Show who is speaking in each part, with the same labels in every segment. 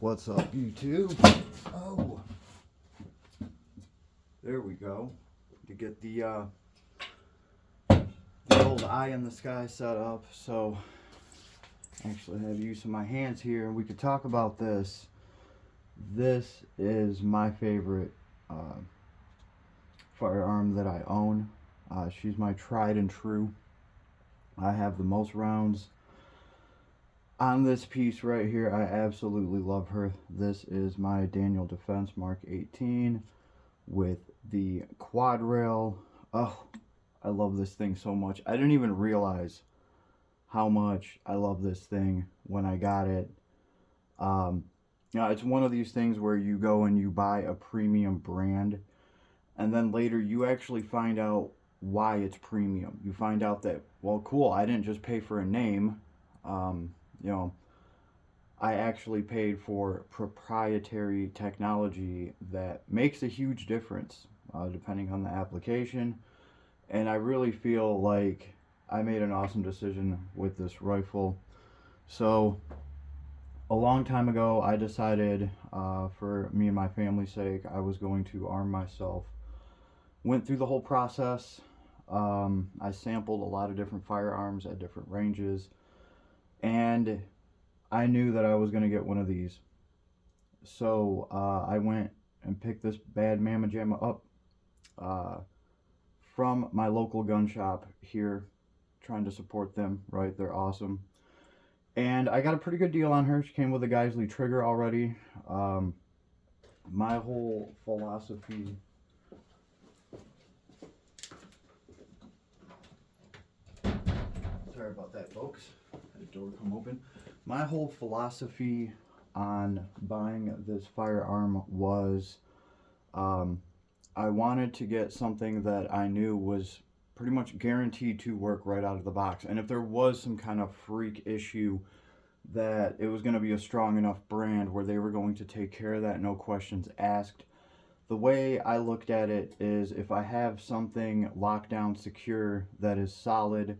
Speaker 1: What's up, YouTube? Oh, there we go. To get the old eye in the sky set up. So, I actually have use of my hands here, and we could talk about this. This is my favorite firearm that I own. She's my tried and true. I have the most rounds on this piece right here. I absolutely love her. This is my Daniel Defense MK18 with the quad rail. Oh, I love this thing so much. I didn't even realize how much I love this thing when I got it. It's one of these things where you go and you buy a premium brand, and then later you actually find out why it's premium. You find out that, well, cool, I didn't just pay for a name. I actually paid for proprietary technology that makes a huge difference depending on the application. And I really feel like I made an awesome decision with this rifle. So a long time ago, I decided for me and my family's sake, I was going to arm myself. Went through the whole process. I sampled a lot of different firearms at different ranges, and I knew that I was going to get one of these. So I went and picked this bad Mamma Jamma up from my local gun shop here, trying to support them, right? They're awesome. And I got a pretty good deal on her. She came with a Geisley trigger already. My whole philosophy... Sorry about that, folks. Had the door come open. My whole philosophy on buying this firearm was I wanted to get something that I knew was pretty much guaranteed to work right out of the box. And if there was some kind of freak issue, that it was going to be a strong enough brand where they were going to take care of that, no questions asked. The way I looked at it is, if I have something locked down, secure, that is solid,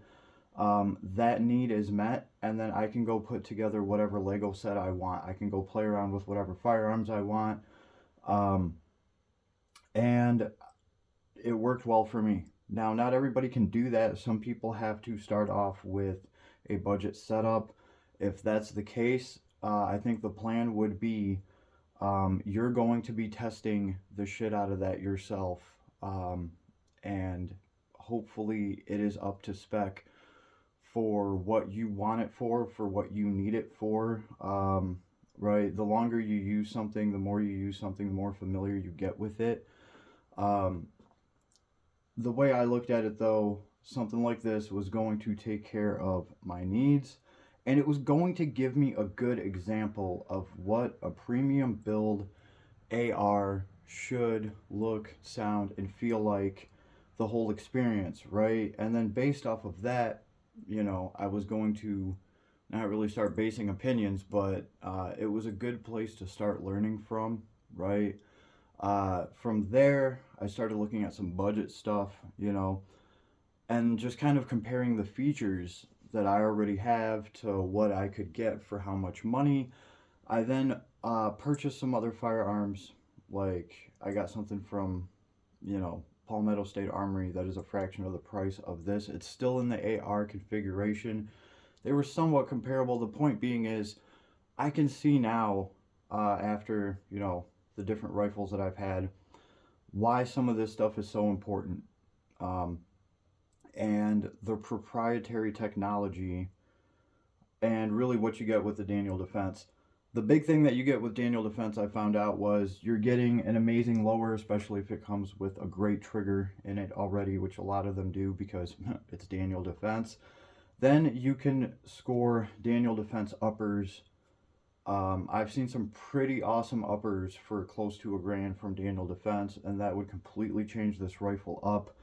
Speaker 1: that need is met, and then I can go put together whatever Lego set I want. I can go play around with whatever firearms I want. And it worked well for me. Now, not everybody can do that. Some people have to start off with a budget setup. If that's the case, I think the plan would be you're going to be testing the shit out of that yourself, and hopefully it is up to spec for what you want it for what you need it for. Right? The longer you use something, the more you use something, the more familiar you get with it. The way I looked at it, though, something like this was going to take care of my needs, and it was going to give me a good example of what a premium build AR should look, sound, and feel like, the whole experience, right? And then based off of that, I was going to not really start basing opinions, but it was a good place to start learning from, right? From there, I started looking at some budget stuff, and just kind of comparing the features that I already have to what I could get for how much money. I then purchased some other firearms. Like, I got something from, Palmetto State Armory that is a fraction of the price of this. It's still in the AR configuration. They were somewhat comparable. The point being is, I can see now, after, the different rifles that I've had, why some of this stuff is so important. And the proprietary technology, and really what you get with the Daniel Defense. The big thing that you get with Daniel Defense, I found out, was you're getting an amazing lower, especially if it comes with a great trigger in it already, which a lot of them do because it's Daniel Defense. Then you can score Daniel Defense uppers. I've seen some pretty awesome uppers for close to $1,000 from Daniel Defense, and that would completely change this rifle up.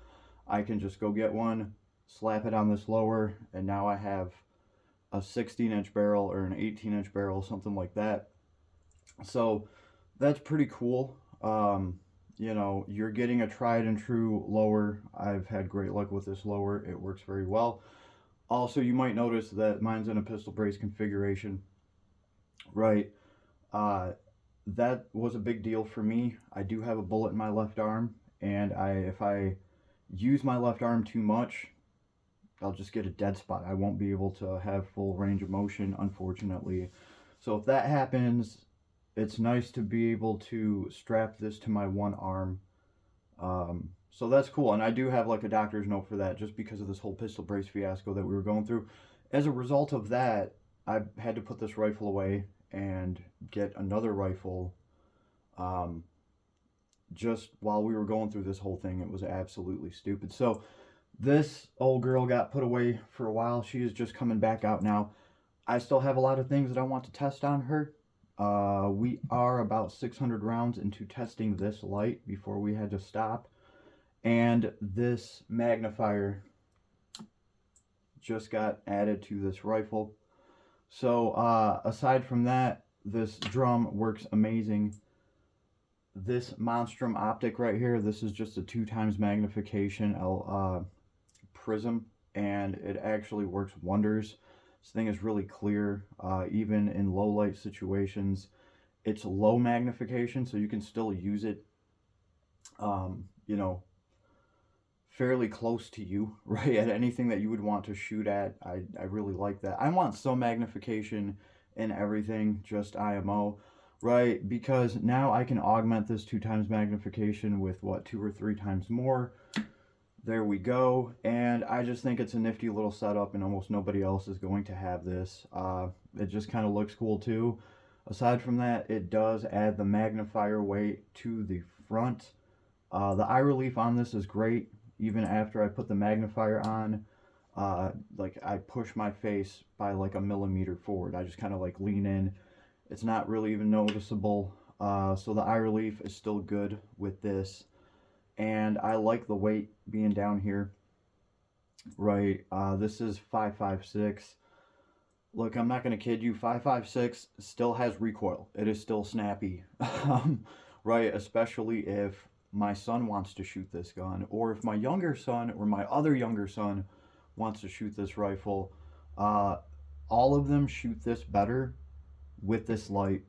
Speaker 1: I can just go get one, slap it on this lower, and now I have a 16-inch barrel or an 18-inch barrel, something like that. So that's pretty cool. You're getting a tried and true lower. I've had great luck with this lower. It works very well. Also, you might notice that mine's in a pistol brace configuration, right? Uh, that was a big deal for me. I do have a bullet in my left arm, and if I use my left arm too much, I'll just get a dead spot. I won't be able to have full range of motion, unfortunately. So if that happens, it's nice to be able to strap this to my one arm. So that's cool, and I do have like a doctor's note for that, just because of this whole pistol brace fiasco that we were going through. As a result of that, I had to put this rifle away and get another rifle. Um, just while we were going through this whole thing, it was absolutely stupid. So this old girl got put away for a while. She is just coming back out now. I still have a lot of things that I want to test on her. We are about 600 rounds into testing this light before we had to stop. And this magnifier just got added to this rifle. So aside from that, this drum works amazing. This Monstrum optic right here, this is just a 2x magnification prism, and it actually works wonders. This thing is really clear, even in low light situations. It's low magnification, so you can still use it, you know, fairly close to you, right, at anything that you would want to shoot at. I really like that. I want some magnification in everything, just IMO, right, because now I can augment this 2x magnification with, what, 2 or 3 times more. There we go, and I just think it's a nifty little setup, and almost nobody else is going to have this. It just kind of looks cool too. Aside from that, it does add the magnifier weight to the front. The eye relief on this is great. Even after I put the magnifier on, like, I push my face by like a millimeter forward. I just kind of like lean in. It's not really even noticeable. So the eye relief is still good with this. And I like the weight being down here, right? This is 5.56. Look, I'm not going to kid you. 5.56 still has recoil. It is still snappy, right? Especially if my son wants to shoot this gun, or if my younger son or my other younger son wants to shoot this rifle. All of them shoot this better with this light.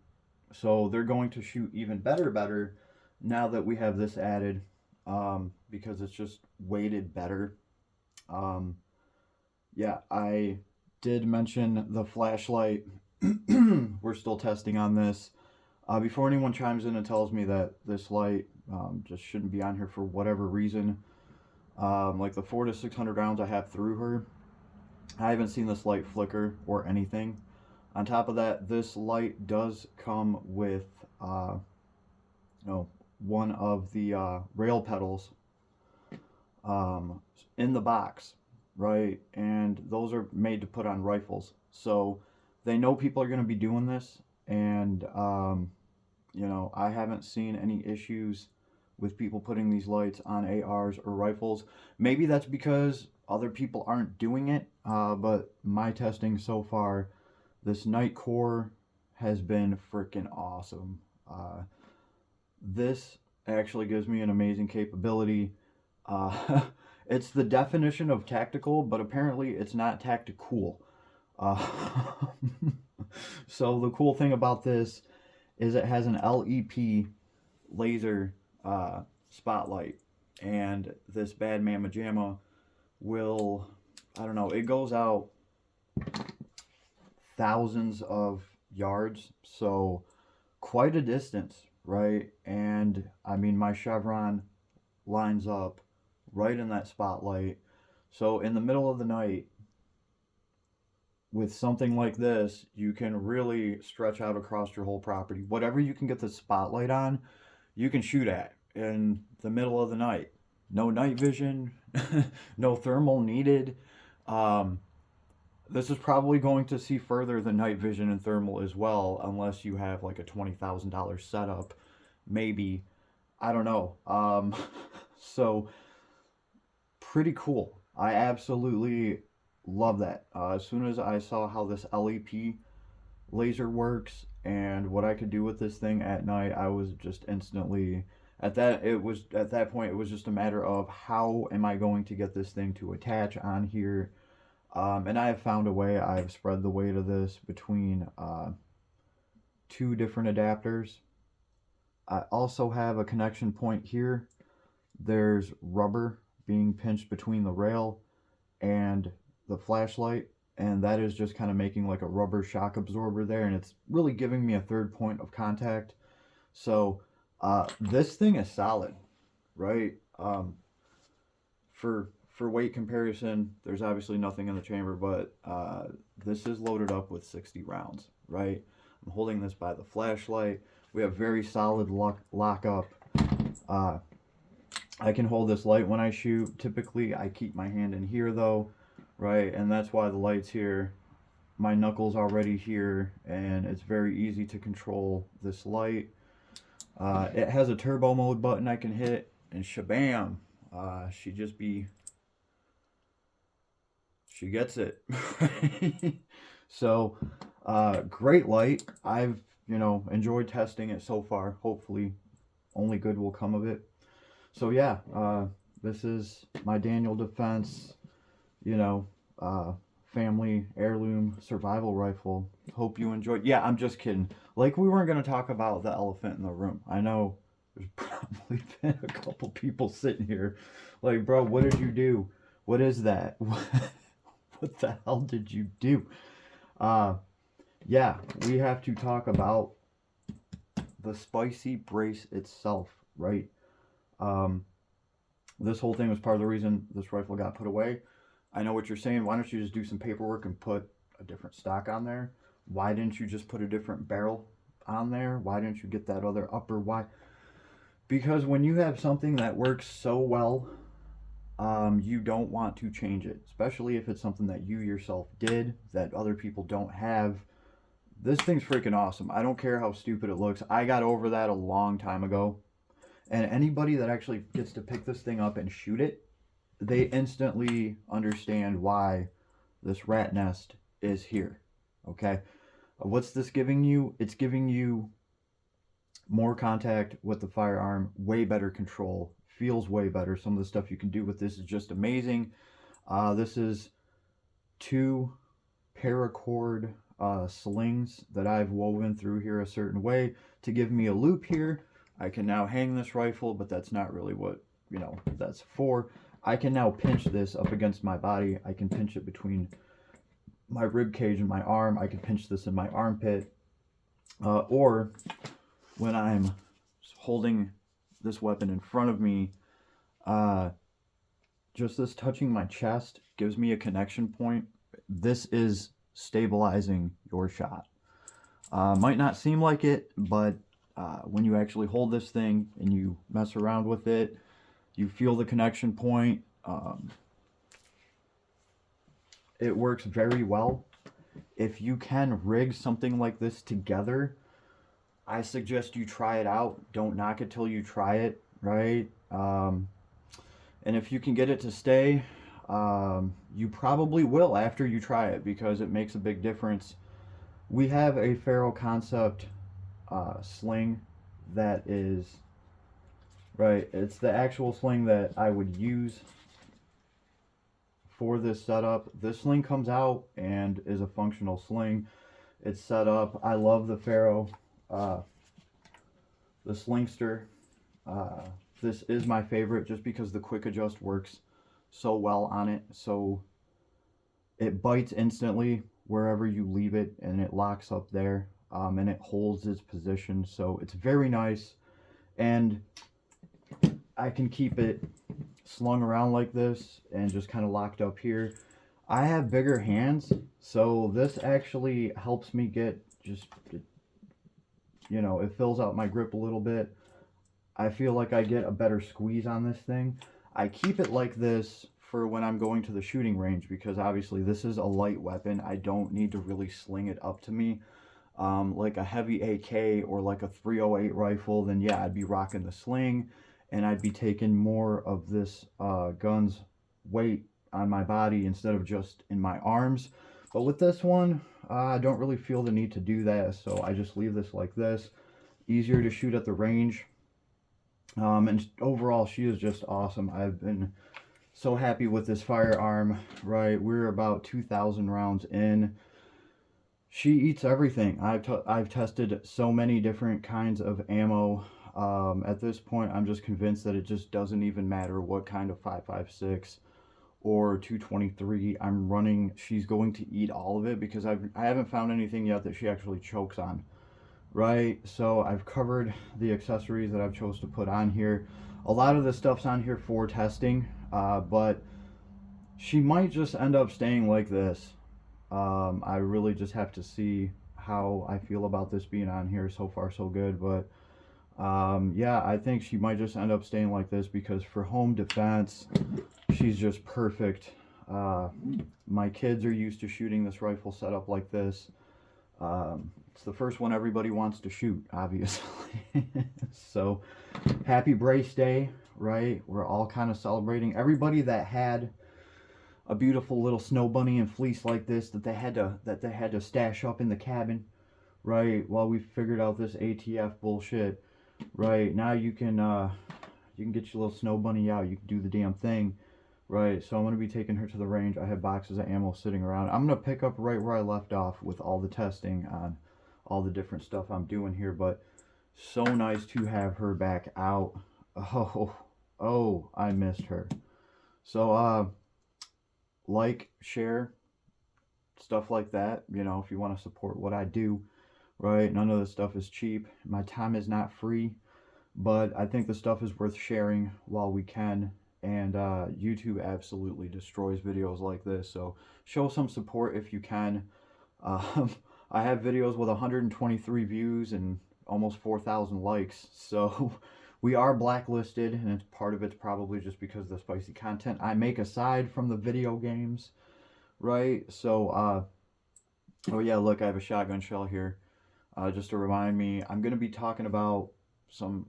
Speaker 1: So they're going to shoot even better now that we have this added. Because it's just weighted better. Yeah, I did mention the flashlight. We're still testing on this. Before anyone chimes in and tells me that this light just shouldn't be on here for whatever reason, like the 400 to 600 rounds I have through her, I haven't seen this light flicker or anything. On top of that, this light does come with, one of the rail pedals in the box, right? And those are made to put on rifles. So they know people are going to be doing this, and I haven't seen any issues with people putting these lights on ARs or rifles. Maybe that's because other people aren't doing it, but my testing so far, this night core has been freaking awesome. This actually gives me an amazing capability. It's the definition of tactical, but apparently it's not tactical. So the cool thing about this is it has an LEP laser spotlight, and this bad mamma jamma will, I don't know, it goes out thousands of yards, so quite a distance, right? And I mean, my chevron lines up right in that spotlight. So in the middle of the night, with something like this, you can really stretch out across your whole property. Whatever you can get the spotlight on, you can shoot at in the middle of the night. No night vision, no thermal needed. This is probably going to see further than night vision and thermal as well, unless you have like a $20,000 setup, maybe. I don't know. So pretty cool. I absolutely love that. As soon as I saw how this LEP laser works and what I could do with this thing at night, I was just instantly at that point it was just a matter of how am I going to get this thing to attach on here. And I have found a way. I've spread the weight of this between 2 different adapters. I also have a connection point here. There's rubber being pinched between the rail and the flashlight, and that is just kind of making like a rubber shock absorber there, and it's really giving me a third point of contact. So this thing is solid, right? For weight comparison, there's obviously nothing in the chamber, but this is loaded up with 60 rounds, right? I'm holding this by the flashlight. We have very solid lock up. I can hold this light when I shoot. Typically, I keep my hand in here though, right? And that's why the light's here. My knuckles already here, and it's very easy to control this light. It has a turbo mode button I can hit, and shabam, she gets it. So, great light. I've, enjoyed testing it so far. Hopefully, only good will come of it. So yeah, this is my Daniel Defense, family heirloom survival rifle. Hope you enjoyed. Yeah, I'm just kidding. Like, we weren't going to talk about the elephant in the room. I know there's probably been a couple people sitting here like, bro, what did you do? What is that? What the hell did you do? Yeah, we have to talk about the spicy brace itself, right? This whole thing was part of the reason this rifle got put away. I know what you're saying. Why don't you just do some paperwork and put a different stock on there? Why didn't you just put a different barrel on there? Why didn't you get that other upper? Why? Because when you have something that works so well, you don't want to change it, especially if it's something that you yourself did that other people don't have. This thing's freaking awesome. I don't care how stupid it looks. I got over that a long time ago. And anybody that actually gets to pick this thing up and shoot it, they instantly understand why this rat nest is here. Okay? What's this giving you? It's giving you more contact with the firearm, way better control, feels way better. Some of the stuff you can do with this is just amazing. This is 2 paracord slings that I've woven through here a certain way to give me a loop here. I can now hang this rifle, but that's not really what, that's for. I can now pinch this up against my body. I can pinch it between my rib cage and my arm. I can pinch this in my armpit. Or when I'm holding this weapon in front of me, just this touching my chest gives me a connection point. This is stabilizing your shot. Might not seem like it, but when you actually hold this thing and you mess around with it, you feel the connection point. It works very well. If you can rig something like this together, I suggest you try it out. Don't knock it till you try it, right? And if you can get it to stay, you probably will after you try it, because it makes a big difference. We have a Faro Concept sling that is, right, it's the actual sling that I would use for this setup. This sling comes out and is a functional sling. It's set up. I love the Faro, the Slingster. This is my favorite just because the quick adjust works so well on it. So it bites instantly wherever you leave it, and it locks up there, and it holds its position. So it's very nice, and I can keep it slung around like this and just kind of locked up here. I have bigger hands, so this actually helps me get just, it fills out my grip a little bit. I feel like I get a better squeeze on this thing. I keep it like this for when I'm going to the shooting range, because obviously this is a light weapon. I don't need to really sling it up to me. Like a heavy AK or like a 308 rifle, then yeah, I'd be rocking the sling, and I'd be taking more of this gun's weight on my body instead of just in my arms. But with this one, I don't really feel the need to do that, so I just leave this like this. Easier to shoot at the range. And overall, she is just awesome. I've been so happy with this firearm, right? We're about 2,000 rounds in. She eats everything. I've tested so many different kinds of ammo. At this point, I'm just convinced that it just doesn't even matter what kind of 5.56 or 223 I'm running. She's going to eat all of it because I haven't found anything yet that she actually chokes on. Right? So I've covered the accessories that I've chose to put on here. A lot of the stuff's on here for testing, but she might just end up staying like this. I really just have to see how I feel about this being on here. So far so good, but yeah, I think she might just end up staying like this because for home defense, she's just perfect. My kids are used to shooting this rifle set up like this. It's the first one everybody wants to shoot, obviously. So happy Brace Day, right? We're all kind of celebrating. Everybody that had a beautiful little snow bunny and fleece like this that they had to stash up in the cabin, right? While we figured out this ATF bullshit, right? Now you can get your little snow bunny out. You can do the damn thing, right? So I'm gonna be taking her to the range. I have boxes of ammo sitting around. I'm gonna pick up right where I left off with all the testing on all the different stuff I'm doing here. But so nice to have her back out. Oh, I missed her. So like, share, stuff like that, you know, if you want to support what I do, right? None of this stuff is cheap. My time is not free, but I think the stuff is worth sharing while we can. And YouTube absolutely destroys videos like this, so show some support if you can. I have videos with 123 views and almost 4,000 likes, so we are blacklisted, and it's part of it's probably just because of the spicy content I make aside from the video games, right? So oh yeah, look, I have a shotgun shell here, just to remind me. I'm going to be talking about some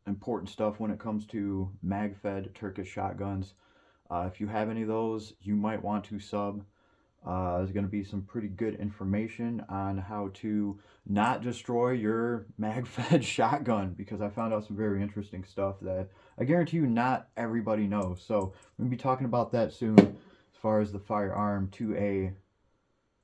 Speaker 1: important stuff when it comes to mag-fed Turkish shotguns. If you have any of those, you might want to sub. There's going to be some pretty good information on how to not destroy your mag-fed shotgun, because I found out some very interesting stuff that I guarantee you not everybody knows. So we're going to be talking about that soon as far as the firearm 2A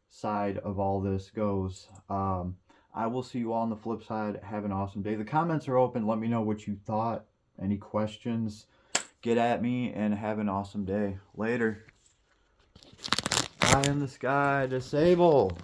Speaker 1: side of all this goes. I will see you all on the flip side. Have an awesome day. The comments are open. Let me know what you thought. Any questions, get at me, and have an awesome day. Later. Eye in the sky, disable.